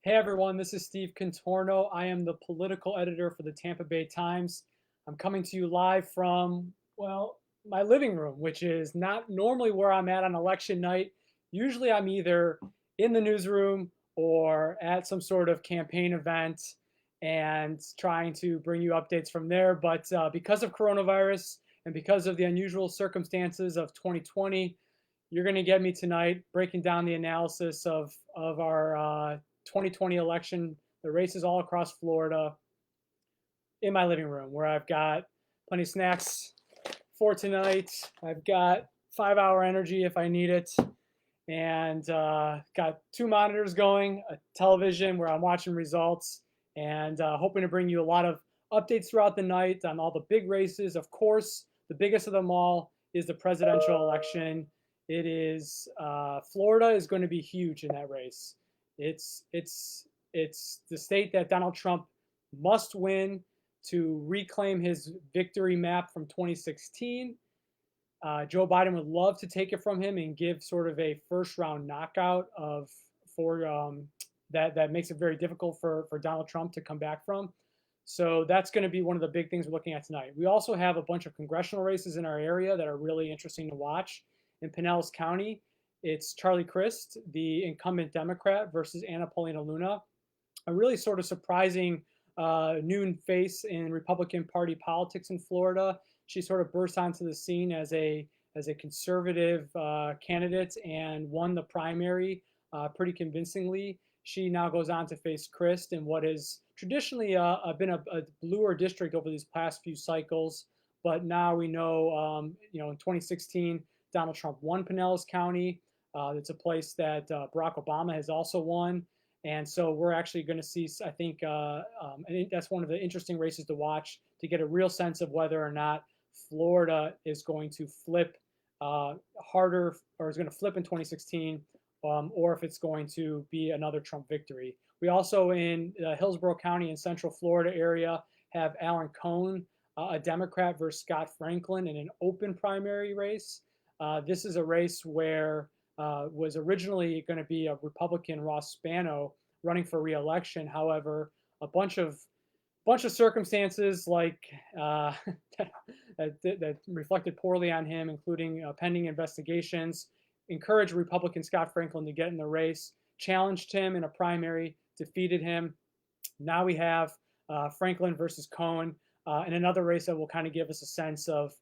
Hey everyone, this is Steve Contorno. I am the political editor for the Tampa Bay Times. I'm coming to you live from, my living room, which is not normally where I'm at on election night. Usually I'm either in the newsroom or at some sort of campaign event and trying to bring you updates from there. But because of coronavirus and because of the unusual circumstances of 2020, you're going to get me tonight breaking down the analysis of our 2020 election, the races all across Florida, in my living room where I've got plenty of snacks for tonight. I've got 5-hour energy if I need it, and got two monitors going, a television where I'm watching results, and hoping to bring you a lot of updates throughout the night on all the big races. Of course, the biggest of them all is the presidential election. It is Florida is going to be huge in that race. It's the state that Donald Trump must win to reclaim his victory map from 2016. Joe Biden would love to take it from him and give sort of a first round knockout of for that makes it very difficult for Donald Trump to come back from. So that's going to be one of the big things we're looking at tonight. We also have a bunch of congressional races in our area that are really interesting to watch. In Pinellas County, it's Charlie Crist, the incumbent Democrat, versus Anna Paulina Luna, a really sort of surprising new face in Republican Party politics in Florida. She sort of burst onto the scene as a conservative candidate and won the primary pretty convincingly. She now goes on to face Crist in what has traditionally been a bluer district over these past few cycles. But now we know, in 2016, Donald Trump won Pinellas County. It's a place that Barack Obama has also won. And so we're actually going to see, I think that's one of the interesting races to watch to get a real sense of whether or not Florida is going to flip harder or is going to flip in 2016, or if it's going to be another Trump victory. We also in Hillsborough County in Central Florida area have Alan Cohn, a Democrat, versus Scott Franklin in an open primary race. This is a race where was originally going to be a Republican, Ross Spano, running for re-election. However, a bunch of circumstances like that reflected poorly on him, including pending investigations, encouraged Republican Scott Franklin to get in the race, challenged him in a primary, defeated him. Now we have Franklin versus Cohen in another race that will kind of give us a sense of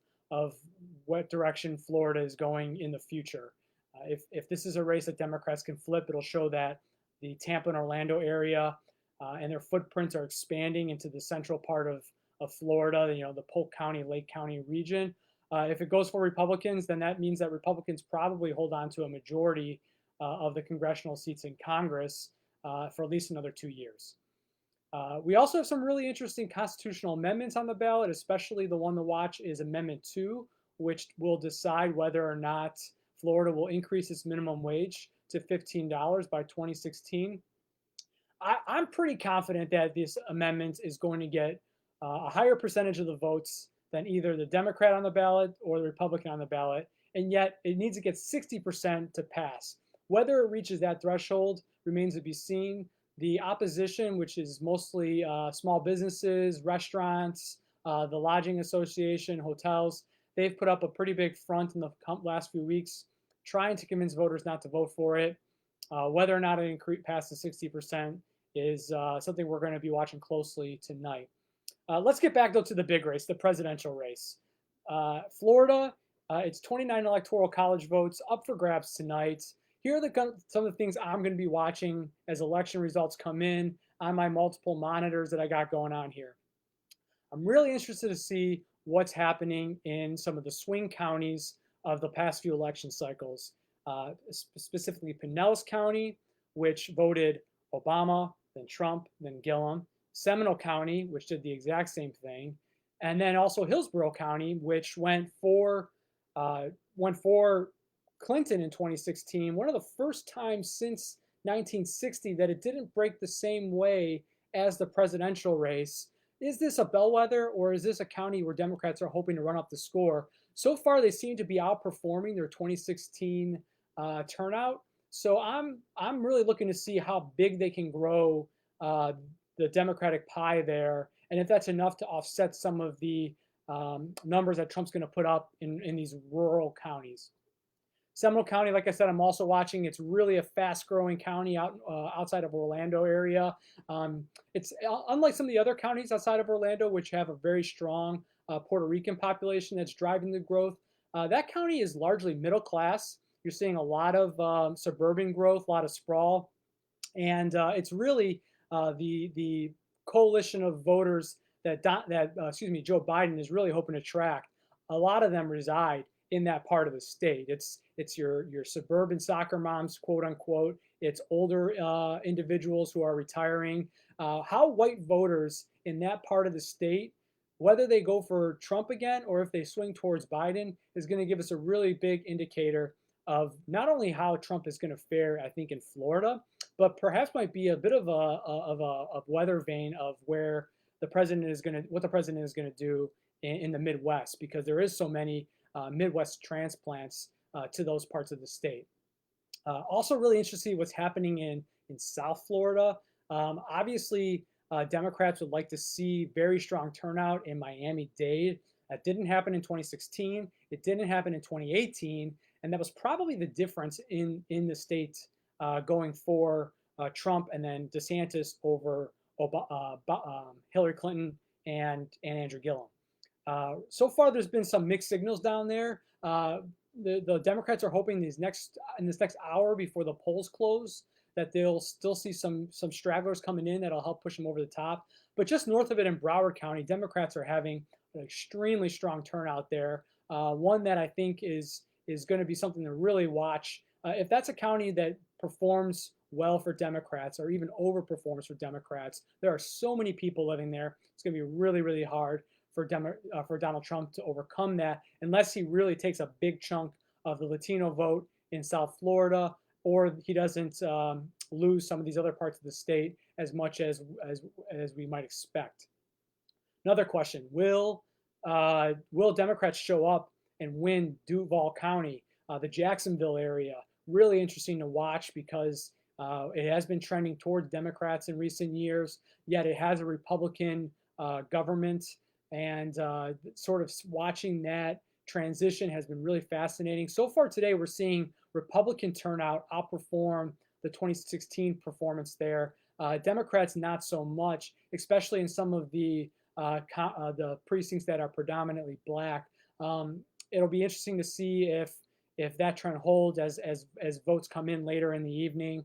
what direction Florida is going in the future. If this is a race that Democrats can flip, it'll show that the Tampa and Orlando area and their footprints are expanding into the central part of Florida, the Polk County, Lake County region. If it goes for Republicans, then that means that Republicans probably hold on to a majority of the congressional seats in Congress for at least another 2 years. We also have some really interesting constitutional amendments on the ballot, especially the one to watch is Amendment 2, which will decide whether or not Florida will increase its minimum wage to $15 by 2016. I'm pretty confident that this amendment is going to get a higher percentage of the votes than either the Democrat on the ballot or the Republican on the ballot, and yet it needs to get 60% to pass. Whether it reaches that threshold remains to be seen. The opposition, which is mostly small businesses, restaurants, the Lodging Association, hotels, they've put up a pretty big front in the last few weeks trying to convince voters not to vote for it. Whether or not it passes 60% is something we're going to be watching closely tonight. Let's get back, though, to the big race, the presidential race. Florida, it's 29 electoral college votes up for grabs tonight. Here are some of the things I'm going to be watching as election results come in on my multiple monitors that I got going on here. I'm really interested to see what's happening in some of the swing counties of the past few election cycles, specifically Pinellas County, which voted Obama, then Trump, then Gillum, Seminole County, which did the exact same thing, and then also Hillsborough County, which went for Clinton in 2016, one of the first times since 1960 that it didn't break the same way as the presidential race. Is this a bellwether, or is this a county where Democrats are hoping to run up the score? So far, they seem to be outperforming their 2016 turnout. So I'm really looking to see how big they can grow uh, the Democratic pie there, and if that's enough to offset some of the numbers that Trump's going to put up in these rural counties. Seminole County, like I said, I'm also watching. It's really a fast-growing county outside of Orlando area. It's unlike some of the other counties outside of Orlando, which have a very strong Puerto Rican population that's driving the growth. That county is largely middle class. You're seeing a lot of suburban growth, a lot of sprawl, and it's really the coalition of voters that Joe Biden is really hoping to attract. A lot of them reside in that part of the state. It's your suburban soccer moms, quote unquote. It's older individuals who are retiring. How white voters in that part of the state, whether they go for Trump again or if they swing towards Biden, is going to give us a really big indicator of not only how Trump is going to fare, I think, in Florida, but perhaps might be a bit of a weather vane of where what the president is going to do in the Midwest, because there is so many Midwest transplants to those parts of the state. Also, really interested to see what's happening in South Florida. Obviously, Democrats would like to see very strong turnout in Miami-Dade. That didn't happen in 2016. It didn't happen in 2018, and that was probably the difference in the state going for Trump and then DeSantis over Hillary Clinton and Andrew Gillum. So far, there's been some mixed signals down there. The Democrats are hoping in this next hour before the polls close that they'll still see some stragglers coming in that'll help push them over the top. But just north of it in Broward County, Democrats are having an extremely strong turnout there. One that I think is going to be something to really watch. If that's a county that performs well for Democrats or even overperforms for Democrats, there are so many people living there. It's going to be really, really hard for Donald Trump to overcome that unless he really takes a big chunk of the Latino vote in South Florida, or he doesn't lose some of these other parts of the state as much as we might expect. Another question: Will Democrats show up and win Duval County, the Jacksonville area? Really interesting to watch because it has been trending toward Democrats in recent years, yet it has a Republican government, and sort of watching that transition has been really fascinating. So far today, we're seeing Republican turnout outperform the 2016 performance there. Democrats not so much, especially in some of the precincts that are predominantly black. It'll be interesting to see if that trend holds as votes come in later in the evening.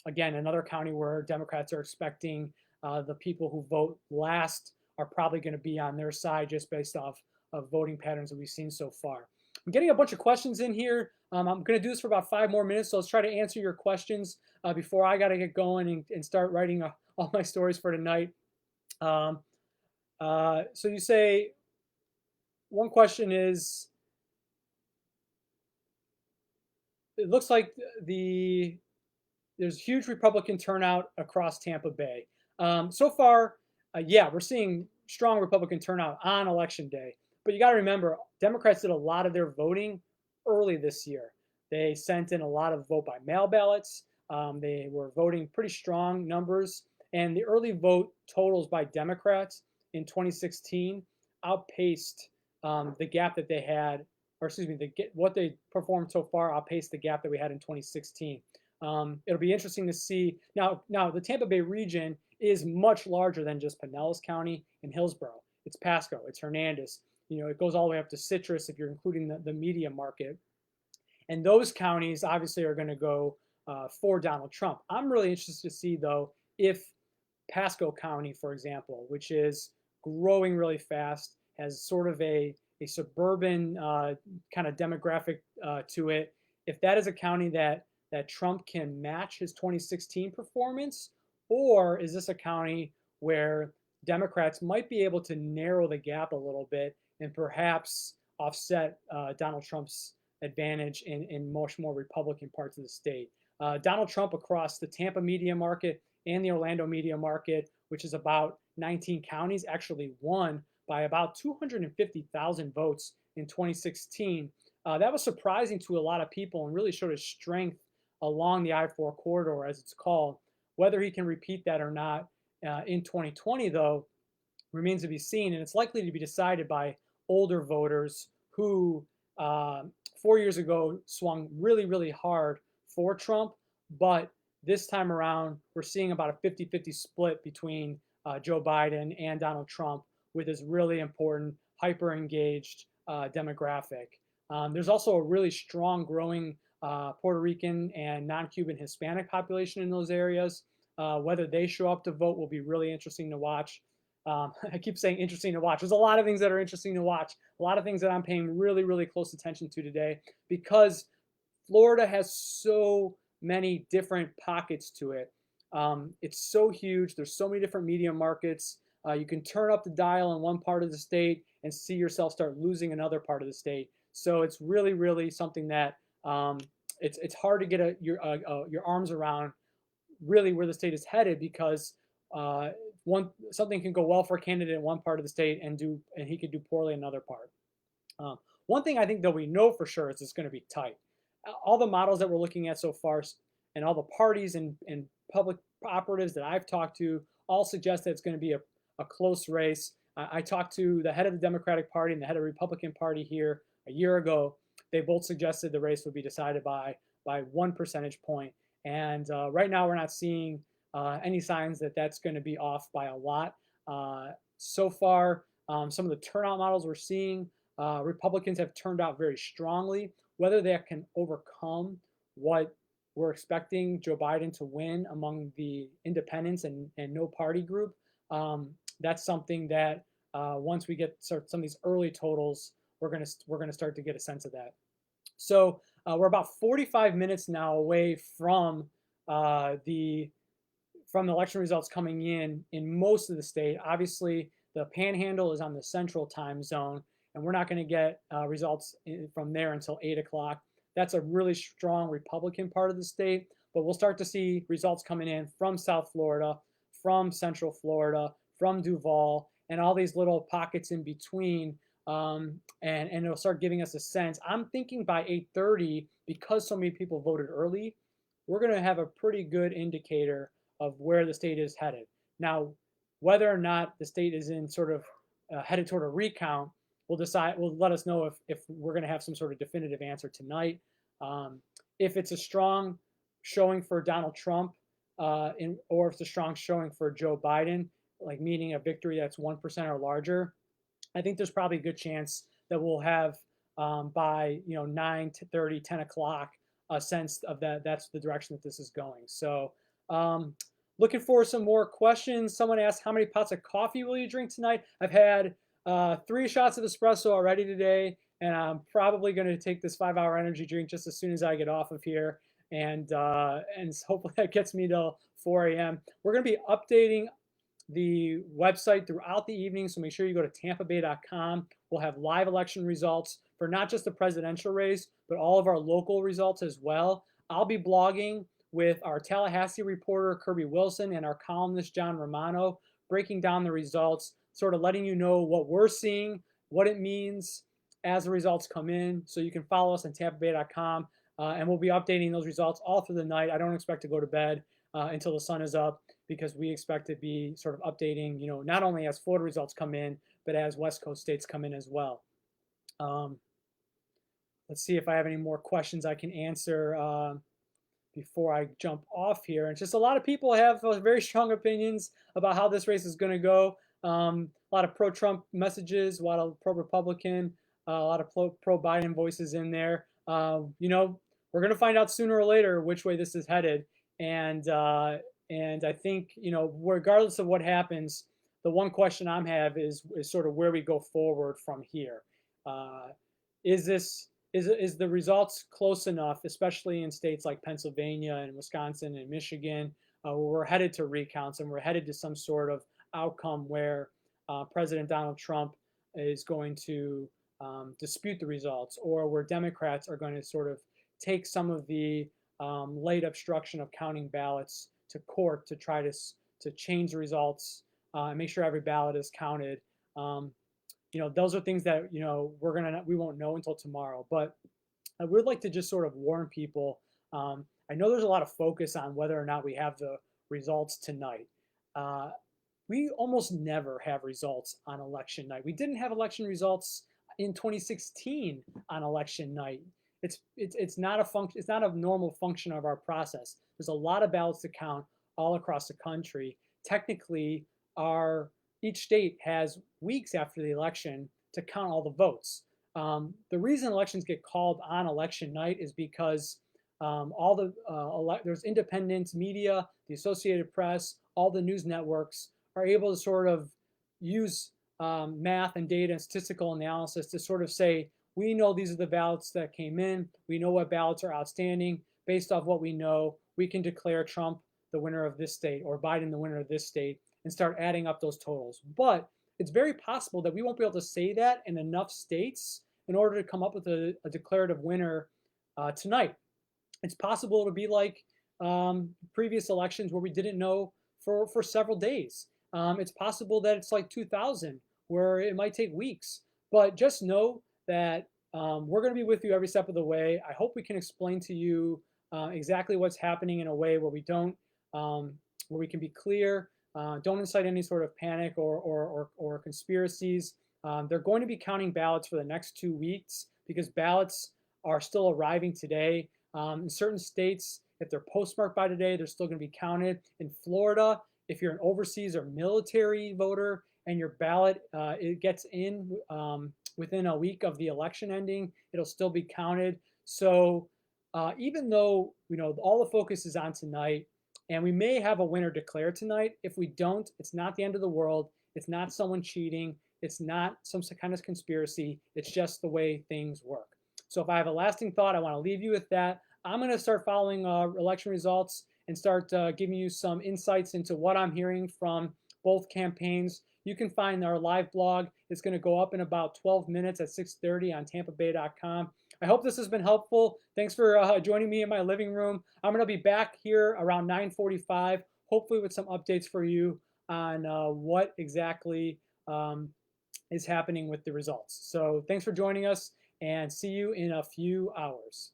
Again, another county where Democrats are expecting the people who vote last are probably going to be on their side just based off of voting patterns that we've seen so far. I'm getting a bunch of questions in here. I'm going to do this for about 5 more minutes, so let's try to answer your questions before I got to get going and start writing all my stories for tonight. So you say, one question is, it looks like there's huge Republican turnout across Tampa Bay. So far, yeah, we're seeing strong Republican turnout on election day. But you got to remember, Democrats did a lot of their voting early this year. They sent in a lot of vote by mail ballots. They were voting pretty strong numbers. And the early vote totals by Democrats in 2016 outpaced the gap that they had, or excuse me, what they performed so far outpaced the gap that we had in 2016. It'll be interesting to see. Now the Tampa Bay region is much larger than just Pinellas County and Hillsborough. It's Pasco, it's Hernandez. It goes all the way up to Citrus if you're including the media market. And those counties obviously are going to go for Donald Trump. I'm really interested to see, though, if Pasco County, for example, which is growing really fast, has sort of a suburban kind of demographic to it. If that is a county that Trump can match his 2016 performance, or is this a county where Democrats might be able to narrow the gap a little bit and perhaps offset Donald Trump's advantage in much more Republican parts of the state? Donald Trump across the Tampa media market and the Orlando media market, which is about 19 counties, actually won by about 250,000 votes in 2016. That was surprising to a lot of people and really showed his strength along the I-4 corridor, as it's called. Whether he can repeat that or not in 2020, though, remains to be seen, and it's likely to be decided by older voters who 4 years ago swung really, really hard for Trump, but this time around, we're seeing about a 50-50 split between Joe Biden and Donald Trump with this really important, hyper-engaged demographic. There's also a really strong, growing Puerto Rican and non-Cuban Hispanic population in those areas. Whether they show up to vote will be really interesting to watch. I keep saying interesting to watch. There's a lot of things that are interesting to watch, a lot of things that I'm paying really, really close attention to today, because Florida has so many different pockets to it. It's so huge. There's so many different media markets. You can turn up the dial in one part of the state and see yourself start losing another part of the state. So it's really, really something that it's hard to get your arms around really where the state is headed, because something can go well for a candidate in one part of the state and he could do poorly in another part. One thing I think that we know for sure is it's going to be tight. All the models that we're looking at so far and all the parties and public operatives that I've talked to all suggest that it's going to be a close race. I talked to the head of the Democratic Party and the head of the Republican Party here a year ago. They both suggested the race would be decided by 1 percentage point. And right now we're not seeing any signs that that's going to be off by a lot. So far, some of the turnout models we're seeing, Republicans have turned out very strongly. Whether that can overcome what we're expecting Joe Biden to win among the independents and no party group, that's something that once we get some of these early totals, we're gonna start to get a sense of that. So we're about 45 minutes now away from the election results coming in most of the state. Obviously, the Panhandle is on the Central Time Zone, and we're not going to get results from there until 8 o'clock. That's a really strong Republican part of the state, but we'll start to see results coming in from South Florida, from Central Florida, from Duval, and all these little pockets in between. And it'll start giving us a sense. I'm thinking by 8:30, because so many people voted early, we're going to have a pretty good indicator of where the state is headed. Now, whether or not the state is in sort of headed toward a recount, will let us know if we're going to have some sort of definitive answer tonight. If it's a strong showing for Donald Trump, or if it's a strong showing for Joe Biden, like meaning a victory that's 1% or larger, I think there's probably a good chance that we'll have by 9:30, 10 o'clock a sense of that. That's the direction that this is going. So looking for some more questions. Someone asked, how many pots of coffee will you drink tonight? I've had 3 shots of espresso already today, and I'm probably going to take this 5-hour energy drink just as soon as I get off of here, and hopefully that gets me till 4 a.m. We're going to be updating the website throughout the evening, so make sure you go to tampabay.com. We'll have live election results for not just the presidential race, but all of our local results as well. I'll be blogging with our Tallahassee reporter, Kirby Wilson, and our columnist, John Romano, breaking down the results, sort of letting you know what we're seeing, what it means as the results come in. So you can follow us on tampabay.com, and we'll be updating those results all through the night. I don't expect to go to bed until the sun is up, because we expect to be sort of updating, not only as Florida results come in, but as West Coast states come in as well. Let's see if I have any more questions I can answer before I jump off here. And just a lot of people have very strong opinions about how this race is going to go. A lot of pro-Trump messages, a lot of pro-Republican, a lot of pro-Biden voices in there. We're going to find out sooner or later which way this is headed. And I think, regardless of what happens, the one question I have is sort of where we go forward from here. Is the results close enough, especially in states like Pennsylvania and Wisconsin and Michigan, where we're headed to recounts and we're headed to some sort of outcome where President Donald Trump is going to dispute the results, or where Democrats are going to sort of take some of the late obstruction of counting ballots to court to try to change the results and make sure every ballot is counted. Those are things that we won't know until tomorrow. But I would like to just sort of warn people I know there's a lot of focus on whether or not we have the results tonight. Uh, we almost never have results on election night. We didn't have election results in 2016 on election night. It's not a function. It's not a normal function of our process. There's a lot of ballots to count all across the country. Technically, our each state has weeks after the election to count all the votes. The reason elections get called on election night is because all the there's independent media, the Associated Press, all the news networks are able to sort of use math and data and statistical analysis to sort of say, we know these are the ballots that came in. We know what ballots are outstanding. Based off what we know, we can declare Trump the winner of this state or Biden the winner of this state and start adding up those totals. But it's very possible that we won't be able to say that in enough states in order to come up with a declarative winner tonight. It's possible to be like previous elections where we didn't know for several days. It's possible that it's like 2000 where it might take weeks. But just know that we're going to be with you every step of the way. I hope we can explain to you exactly what's happening in a way where we don't, where we can be clear, don't incite any sort of panic or conspiracies. They're going to be counting ballots for the next 2 weeks because ballots are still arriving today. In certain states, if they're postmarked by today, they're still going to be counted. In Florida, if you're an overseas or military voter and your ballot it gets in within a week of the election ending, it'll still be counted. So even though all the focus is on tonight, and we may have a winner declared tonight, if we don't, it's not the end of the world. It's not someone cheating. It's not some kind of conspiracy. It's just the way things work. So if I have a lasting thought, I want to leave you with that. I'm going to start following election results and start giving you some insights into what I'm hearing from both campaigns. You can find our live blog. It's going to go up in about 12 minutes at 6:30 on tampabay.com. I hope this has been helpful. Thanks for joining me in my living room. I'm going to be back here around 9:45, hopefully with some updates for you on what exactly is happening with the results. So thanks for joining us, and see you in a few hours.